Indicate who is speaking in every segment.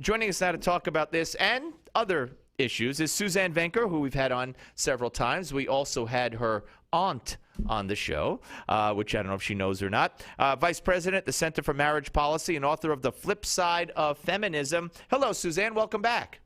Speaker 1: Joining us now to talk about this and other issues is Suzanne Venker, who we've had on several times. We also had her aunt on the show, which I don't know if she knows or not. Vice President, the Center for Marriage Policy, and author of The Flip Side of Feminism. Hello, Suzanne. Welcome back.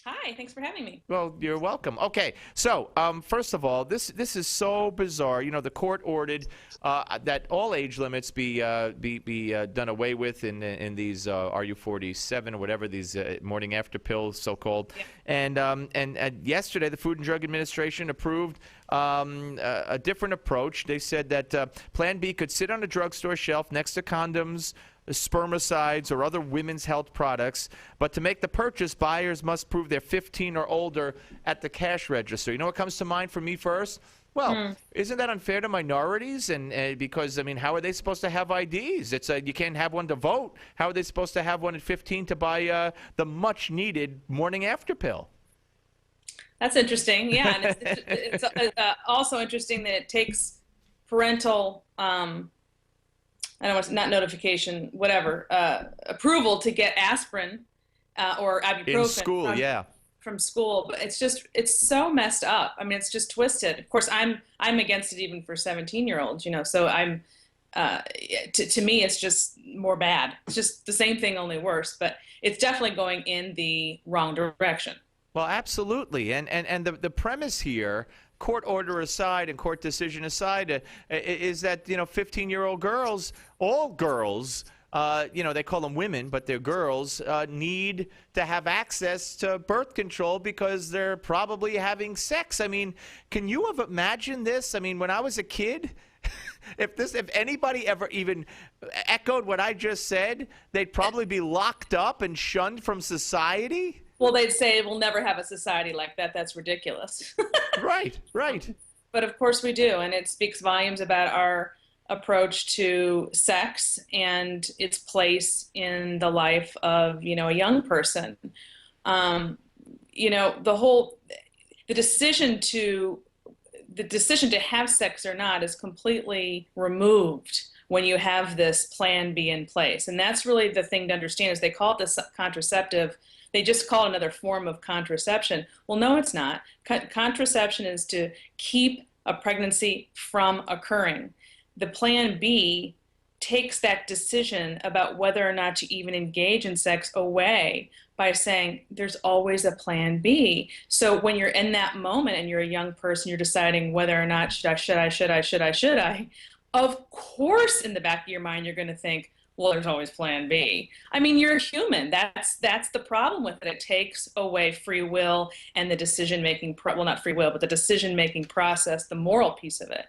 Speaker 2: Hi, thanks for having me.
Speaker 1: Well, you're welcome. Okay, so first of all, this is so bizarre. You know, the court ordered that all age limits be done away with in these RU47 or whatever, these morning after pills, so-called. Yeah. And yesterday, the Food and Drug Administration approved a different approach. They said that Plan B could sit on a drugstore shelf next to condoms, spermicides, or other women's health products, but to make the purchase, buyers must prove they're 15 or older at the cash register. You know what comes to mind for me first? Well, isn't that unfair to minorities? And because, I mean, how are they supposed to have IDs? It's you can't have one to vote. How are they supposed to have one at 15 to buy the much-needed morning after pill?
Speaker 2: That's interesting, yeah. And it's also interesting that it takes parental I don't want not notification, whatever, approval to get aspirin or ibuprofen
Speaker 1: in school,
Speaker 2: from school. But it's so messed up. I mean, it's just twisted. Of course, I'm against it even for 17-year-olds, you know. So I'm to me, it's just more bad. It's just the same thing, only worse. But it's definitely going in the wrong direction.
Speaker 1: Well, absolutely, and the premise here, court order aside and court decision aside, is that, you know, 15-year-old girls, all girls, you know, they call them women, but they're girls, need to have access to birth control because they're probably having sex. I mean, can you have imagined this? I mean, when I was a kid, if anybody ever even echoed what I just said, they'd probably be locked up and shunned from society.
Speaker 2: Well, they'd say we'll never have a society like that. That's ridiculous.
Speaker 1: Right, right.
Speaker 2: But of course we do, and it speaks volumes about our approach to sex and its place in the life of, you know, a young person. You know, the decision to have sex or not is completely removed when you have this Plan B in place, and that's really the thing to understand. Is they call it this contraceptive. They just call it another form of contraception. Well, no, it's not. Contraception is to keep a pregnancy from occurring. The Plan B takes that decision about whether or not to even engage in sex away by saying there's always a Plan B. So when you're in that moment and you're a young person, you're deciding whether or not should I, of course in the back of your mind you're going to think, well, there's always Plan B. I mean, you're a human. That's the problem with it. It takes away free will and the decision-making, well, not free will, but the decision-making process, the moral piece of it,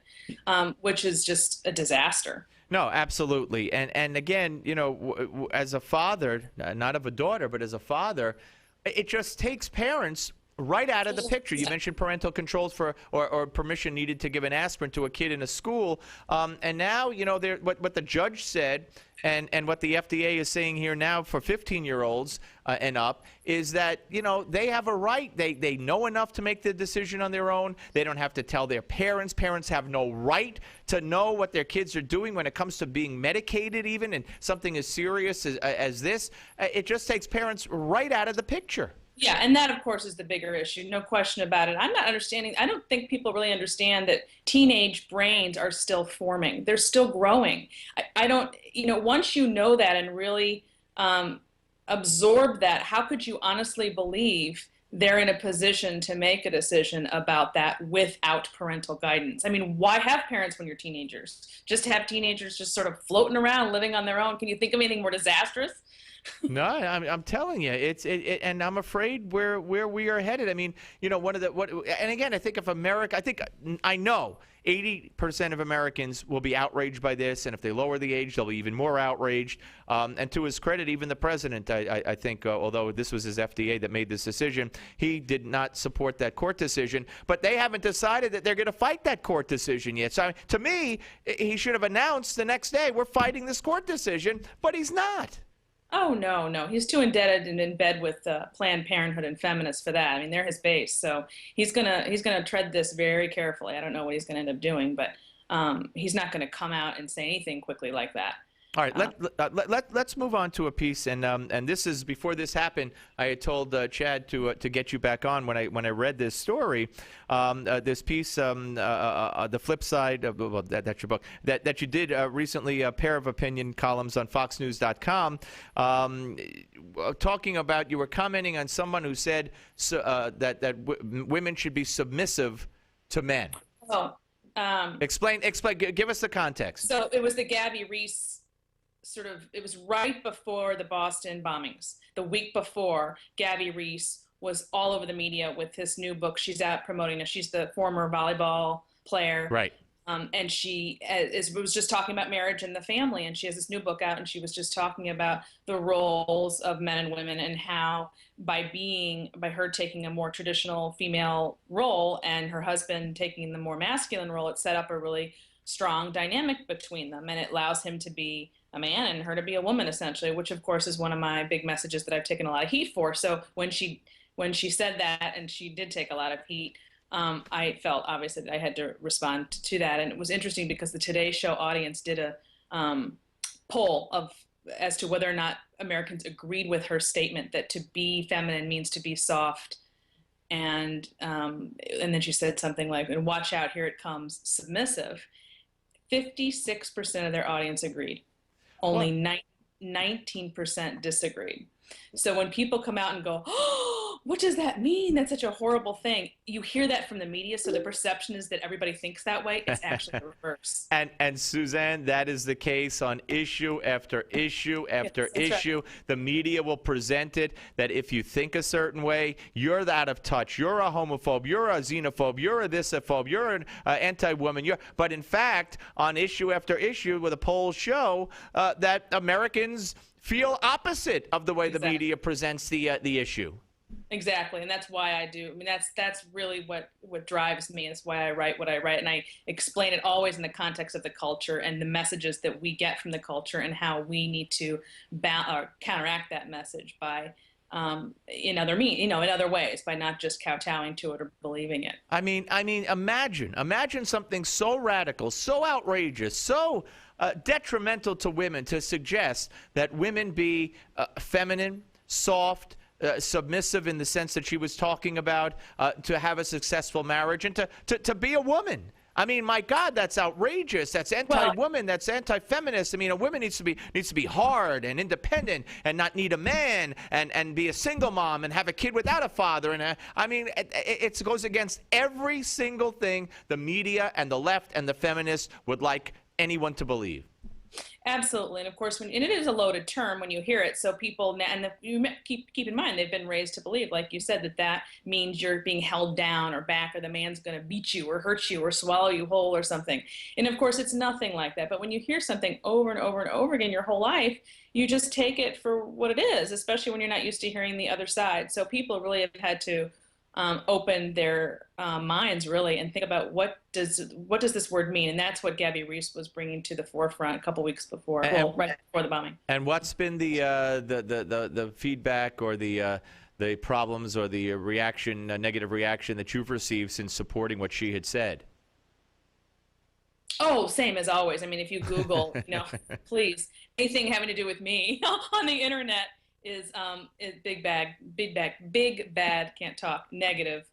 Speaker 2: which is just a disaster.
Speaker 1: No, absolutely. And again, you know, as a father, not of a daughter, but as a father, it just takes parents right out of the picture. You mentioned parental controls for or permission needed to give an aspirin to a kid in a school, and now, you know, what the judge said and what the FDA is saying here now for 15-year-olds and up is that, you know, they have a right. They know enough to make the decision on their own. They don't have to tell their parents. Parents have no right to know what their kids are doing when it comes to being medicated, even, and something as serious as this. It just takes parents right out of the picture.
Speaker 2: Yeah, and that, of course, is the bigger issue, no question about it. I'm not understanding, I don't think people really understand that teenage brains are still forming. They're still growing. I don't, you know, once you know that and really absorb that, how could you honestly believe they're in a position to make a decision about that without parental guidance? I mean, why have parents when you're teenagers? Just have teenagers just sort of floating around, living on their own. Can you think of anything more disastrous?
Speaker 1: No, I'm telling you, and I'm afraid where we are headed. I mean, you know, and again, I think if America, I know 80% of Americans will be outraged by this, and if they lower the age, they'll be even more outraged. And to his credit, even the president, I think, although this was his FDA that made this decision, he did not support that court decision. But they haven't decided that they're going to fight that court decision yet. So to me, he should have announced the next day, we're fighting this court decision, but he's not.
Speaker 2: Oh, no, no. He's too indebted and in bed with Planned Parenthood and feminists for that. I mean, they're his base. So he's gonna tread this very carefully. I don't know what he's going to end up doing, but he's not going to come out and say anything quickly like that.
Speaker 1: All right, let's move on to a piece, and this is before this happened. I had told Chad to get you back on when I read this story, this piece, the flip side of well, that's your book that you did recently, a pair of opinion columns on FoxNews.com, talking about, you were commenting on someone who said that women should be submissive to men.
Speaker 2: Oh,
Speaker 1: explain. Give us the context.
Speaker 2: So it was the Gabby Reese. It was right before the Boston bombings. The week before, Gabby Reese was all over the media with this new book. She's out promoting it. She's the former volleyball player.
Speaker 1: Right.
Speaker 2: And she was just talking about marriage and the family. And she has this new book out, and she was just talking about the roles of men and women, and how by her taking a more traditional female role and her husband taking the more masculine role, it set up a really strong dynamic between them. And it allows him to be a man and her to be a woman, essentially, which of course is one of my big messages that I've taken a lot of heat for. So when she said that, and she did take a lot of heat, I felt obviously that I had to respond to that. And it was interesting because the Today Show audience did a poll as to whether or not Americans agreed with her statement that to be feminine means to be soft. And then she said something like, and watch out, here it comes, submissive. 56% of their audience agreed. Only 19% disagreed. So when people come out and go, oh, what does that mean? That's such a horrible thing. You hear that from the media, so the perception is that everybody thinks that way. It's actually the reverse.
Speaker 1: And Suzanne, that is the case on issue after issue after issue. Right. The media will present it that if you think a certain way, you're out of touch. You're a homophobe. You're a xenophobe. You're a thisophobe. You're an anti-woman. But in fact, on issue after issue, where the polls show that Americans feel opposite of the way the media presents the issue.
Speaker 2: Exactly, and that's why I do. I mean, that's really what drives me. It's why I write what I write, and I explain it always in the context of the culture and the messages that we get from the culture, and how we need to counteract that message by in other ways, by not just kowtowing to it or believing it.
Speaker 1: I mean, imagine something so radical, so outrageous, so detrimental to women, to suggest that women be feminine, soft, submissive in the sense that she was talking about, to have a successful marriage, and to be a woman. I mean, my God, that's outrageous. That's anti-woman. That's anti-feminist. I mean, a woman needs to be hard and independent and not need a man and be a single mom and have a kid without a father. And I mean, it goes against every single thing the media and the left and the feminists would like anyone to believe.
Speaker 2: Absolutely, and of course, and it is a loaded term when you hear it. So people, you keep in mind, they've been raised to believe, like you said, that means you're being held down or back, or the man's going to beat you or hurt you or swallow you whole or something. And of course, it's nothing like that. But when you hear something over and over and over again your whole life, you just take it for what it is, especially when you're not used to hearing the other side. So people really have had to open their minds, really, and think about what does this word mean. And that's what Gabby Reese was bringing to the forefront a couple weeks before, right before the bombing.
Speaker 1: And what's been the feedback or the problems or the negative reaction that you've received since supporting what she had said?
Speaker 2: Oh, same as always. I mean, if you Google, please, anything having to do with me on the internet is big bad, can't talk, negative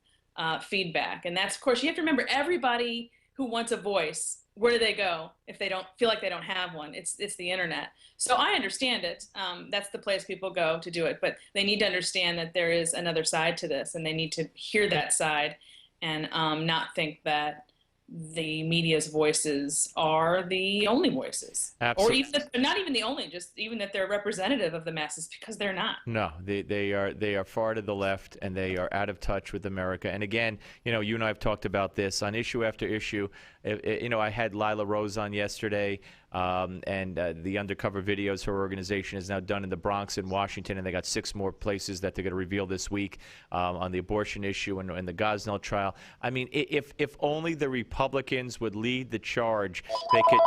Speaker 2: feedback. And that's, of course, you have to remember, everybody who wants a voice, where do they go if they don't feel like they don't have one? It's the internet. So I understand it. That's the place people go to do it. But they need to understand that there is another side to this, and they need to hear that side and not think that the media's voices are the only voices.
Speaker 1: Absolutely.
Speaker 2: Or even not even the only, just even that they're representative of the masses, because they're not.
Speaker 1: No, they are far to the left, and they are out of touch with America. And again, you and I have talked about this on issue after issue. I had Lila Rose on yesterday, and the undercover videos her organization has now done in the Bronx and Washington, and they got 6 more places that they're going to reveal this week on the abortion issue and the Gosnell trial. I mean, if only the Republicans would lead the charge, they could.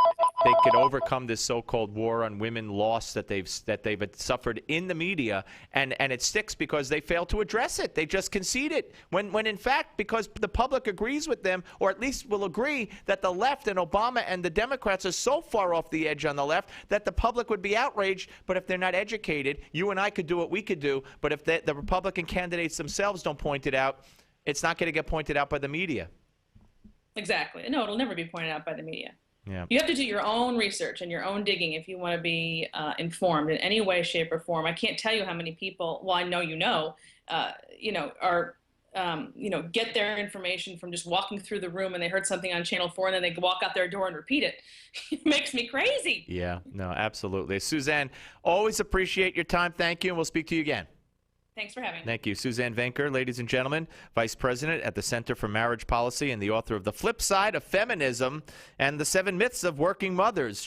Speaker 1: they could overcome this so-called war on women loss that they've suffered in the media, and it sticks because they fail to address it. They just concede it when in fact, because the public agrees with them, or at least will agree that the left and Obama and the Democrats are so far off the edge on the left that the public would be outraged. But if they're not educated, you and I could do what we could do, but if the Republican candidates themselves don't point it out, it's not going to get pointed out by the media.
Speaker 2: Exactly. No, it'll never be pointed out by the media.
Speaker 1: Yeah.
Speaker 2: You have to do your own research and your own digging if you want to be informed in any way, shape, or form. I can't tell you how many people, well, I know are, get their information from just walking through the room and they heard something on Channel 4 and then they walk out their door and repeat it. It makes me crazy.
Speaker 1: Yeah, no, absolutely. Suzanne, always appreciate your time. Thank you, and we'll speak to you again.
Speaker 2: Thanks for having me.
Speaker 1: Thank you. Suzanne Venker, ladies and gentlemen, Vice President at the Center for Marriage Policy and the author of The Flip Side of Feminism and the 7 Myths of Working Mothers.